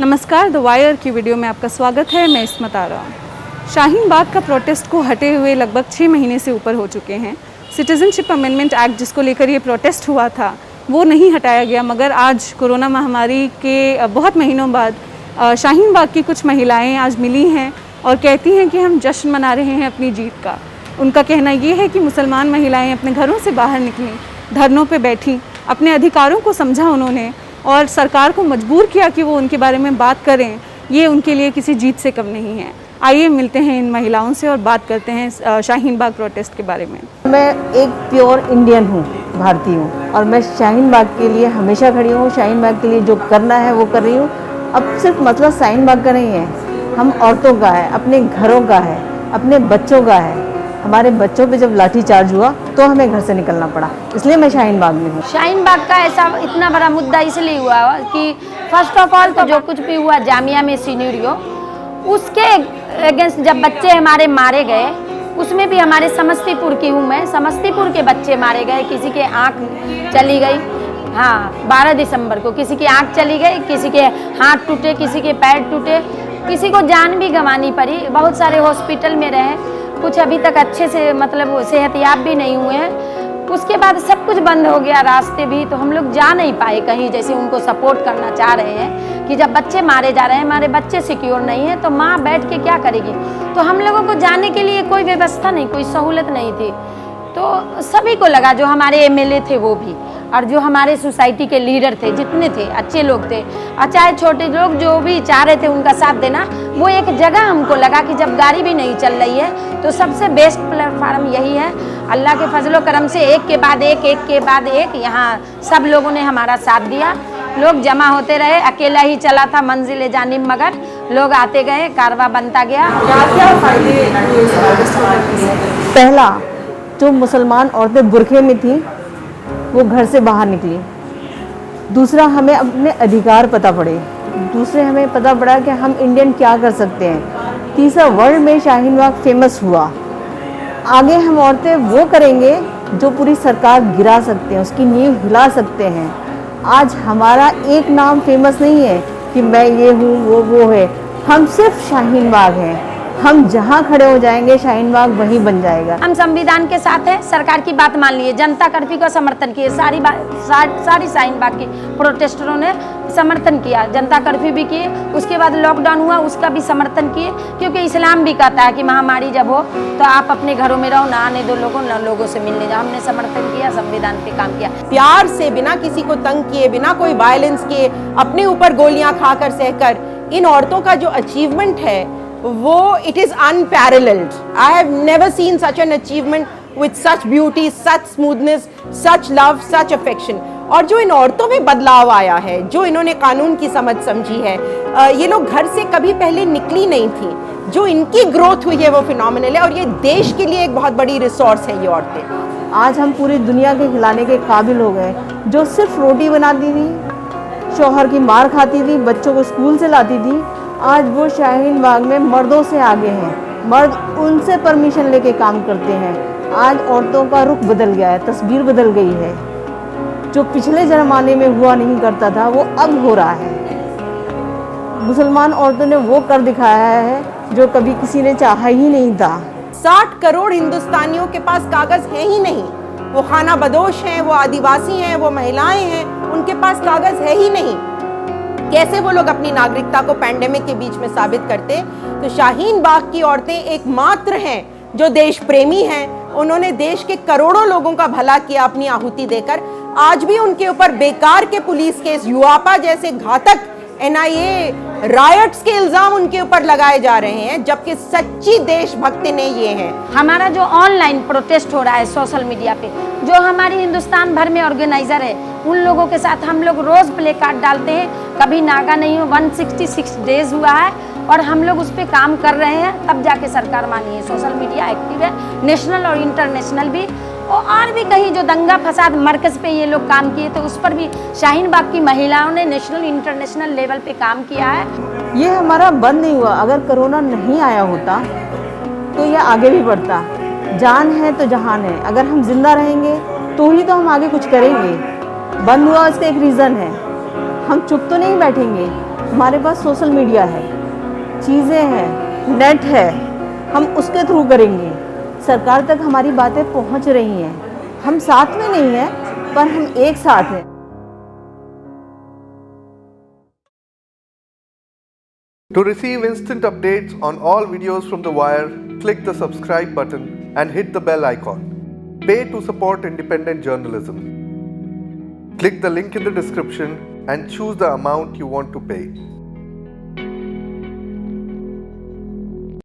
नमस्कार, the wire की video में आपका स्वागत है। मैं इस्मत आरा। शाहीन बाग का प्रोटेस्ट को हटे हुए लगभग 6 महीने से ऊपर हो चुके हैं। सिटीजनशिप अमेंडमेंट एक्ट जिसको लेकर ये प्रोटेस्ट हुआ था वो नहीं हटाया गया, मगर आज कोरोना महामारी के बहुत महीनों बाद शाहीन बाग की कुछ महिलाएं आज मिली हैं और कहती हैं कि हम जश्न मना रहे हैं अपनी जीत का। उनका कहना ये है कि मुसलमान महिलाएं अपने घरों से बाहर निकलीं, धरनों पे बैठी, अपने अधिकारों को समझा उन्होंने और सरकार को मजबूर किया कि वो उनके बारे में बात करें। ये उनके लिए किसी जीत से कम नहीं है। आइए मिलते हैं इन महिलाओं से और बात करते हैं शाहीन बाग प्रोटेस्ट के बारे में। मैं एक प्योर इंडियन हूँ, भारतीय हूँ, और मैं शाहीन बाग के लिए हमेशा खड़ी हूँ। शाहीन बाग के लिए जो करना है वो कर रही हूँ। अब सिर्फ मतलब शाहीन बाग का नहीं है, हम औरतों का है, अपने घरों का है, अपने बच्चों का है। हमारे बच्चों पे जब लाठी चार्ज हुआ तो हमें घर से निकलना पड़ा, इसलिए मैं शाहीन बाग में हूँ। शाहीन बाग का ऐसा इतना बड़ा मुद्दा इसलिए हुआ कि फर्स्ट ऑफ ऑल तो जो कुछ भी हुआ जामिया में सिनेरियो, उसके अगेंस्ट जब बच्चे हमारे मारे गए, उसमें भी हमारे समस्तीपुर की हूँ मैं, समस्तीपुर के बच्चे मारे गए। किसी के आँख चली गई, हाँ 12 दिसंबर को किसी की आँख चली गई, किसी के हाथ टूटे, किसी के पैर टूटे, किसी को जान भी गंवानी पड़ी। बहुत सारे हॉस्पिटल में रहे, कुछ अभी तक अच्छे से मतलब सेहतयाब भी नहीं हुए हैं। उसके बाद सब कुछ बंद हो गया, रास्ते भी, तो हम लोग जा नहीं पाए कहीं। जैसे उनको सपोर्ट करना चाह रहे हैं कि जब बच्चे मारे जा रहे हैं, हमारे बच्चे सिक्योर नहीं है, तो माँ बैठ के क्या करेगी। तो हम लोगों को जाने के लिए कोई व्यवस्था नहीं, कोई सहूलत नहीं थी। तो सभी को लगा, जो हमारे एमएलए थे वो भी, और जो हमारे सोसाइटी के लीडर थे, जितने थे अच्छे लोग थे, और चाहे छोटे लोग जो भी चाह रहे थे उनका साथ देना, वो एक जगह हमको लगा कि जब गाड़ी भी नहीं चल रही है तो सबसे बेस्ट प्लेटफार्म यही है। अल्लाह के फजलो करम से एक के बाद एक के बाद एक यहाँ सब लोगों ने हमारा साथ दिया। लोग जमा होते रहे, अकेला ही चला था मंजिल जानिब, मगर लोग आते गए, कारवा बनता गया। क्या फायदे? पहला, जो मुसलमान औरतें बुरखे में थी वो घर से बाहर निकली। दूसरा, हमें अपने अधिकार पता पड़े। दूसरे, हमें पता पड़ा कि हम इंडियन क्या कर सकते हैं। तीसरा, वर्ल्ड में शाहीन बाग फेमस हुआ। आगे हम औरतें वो करेंगे जो पूरी सरकार गिरा सकते हैं, उसकी नींव हिला सकते हैं। आज हमारा एक नाम फेमस नहीं है कि मैं ये हूँ वो है, हम सिर्फ शाहीन बाग हैं। हम जहाँ खड़े हो जाएंगे शाहीन बाग वहीं बन जाएगा। हम संविधान के साथ है, सरकार की बात मान लिए, जनता कर्फ्यू का समर्थन किए। सारी शाहीन बाग की प्रोटेस्टरों ने समर्थन किया, जनता कर्फ्यू भी किए। उसके बाद लॉकडाउन हुआ, उसका भी समर्थन किए, क्योंकि इस्लाम भी कहता है कि महामारी जब हो तो आप अपने घरों में रहो, ना आने दो लोगों, ना लोगों से मिलने जाओ। हमने समर्थन किया, संविधान पे काम किया। प्यार से, बिना किसी को तंग किए, बिना कोई वायलेंस किए, अपने ऊपर गोलियां खाकर सहकर इन औरतों का जो अचीवमेंट है वो it is unparalleled. I have never seen such an achievement with such beauty, such smoothness, such love, such affection. और जो इन औरतों में बदलाव आया है, जो इन्होंने कानून की समझ समझी है, ये लोग घर से कभी पहले निकली नहीं थी, जो इनकी ग्रोथ हुई है वो फिनोमिनल है। और ये देश के लिए एक बहुत बड़ी रिसोर्स है ये औरतें। आज हम पूरी दुनिया के खिलाने के काबिल हो गए। जो सिर्फ रोटी बनाती थी, शौहर की मार खाती थी, बच्चों को स्कूल से लाती थी, आज वो शाहीन बाग में मर्दों से आगे हैं। मर्द उनसे परमिशन लेके काम करते हैं। आज औरतों का रुख बदल गया है, तस्वीर बदल गई है। जो पिछले ज़माने में हुआ नहीं करता था वो अब हो रहा है। मुसलमान औरतों ने वो कर दिखाया है जो कभी किसी ने चाहा ही नहीं था। 60 करोड़ हिंदुस्तानियों के पास कागज है ही नहीं। वो खाना बदोश हैं, वो आदिवासी हैं, वो महिलाएं हैं, उनके पास कागज है ही नहीं। कैसे वो लोग अपनी नागरिकता को पैंडेमिक के बीच में साबित करते? तो शाहीन बाग की औरतें एकमात्र हैं जो देश प्रेमी हैं। उन्होंने देश के करोड़ों लोगों का भला किया अपनी आहुति देकर। आज भी उनके ऊपर बेकार के पुलिस केस, युवापा जैसे घातक एनआईए रायट्स के इल्जाम उनके ऊपर लगाए जा रहे हैं, जबकि सच्ची देशभक्ति ने ये हैं। हमारा जो ऑनलाइन प्रोटेस्ट हो रहा है सोशल मीडिया पे, जो हमारी हिंदुस्तान भर में ऑर्गेनाइजर है, उन लोगों के साथ हम लोग रोज प्ले कार्ड डालते हैं। कभी नागा नहीं हो, 166 डेज हुआ है और हम लोग उस पर काम कर रहे हैं, तब जाके सरकार मानी है। सोशल मीडिया एक्टिव है, नेशनल और इंटरनेशनल भी, और भी कहीं जो दंगा फसाद मरकज पे ये लोग काम किए तो उस पर भी शाहीन बाग की महिलाओं ने नेशनल इंटरनेशनल लेवल पे काम किया है। ये हमारा बंद नहीं हुआ। अगर कोरोना नहीं आया होता तो ये आगे भी बढ़ता। जान है तो जहान है। अगर हम जिंदा रहेंगे तो ही तो हम आगे कुछ करेंगे। बंद हुआ, इसका एक रीज़न है। हम चुप तो नहीं बैठेंगे, हमारे पास सोशल मीडिया है, चीज़ें हैं, नेट है, हम उसके थ्रू करेंगे। सरकार तक हमारी बातें पहुंच रही हैं, हम साथ में नहीं हैं पर हम एक साथ हैं। To receive instant updates on all videos from The Wire, click the subscribe button and hit the bell icon. Pay to support independent journalism. Click the link in the description and choose the amount you want to pay.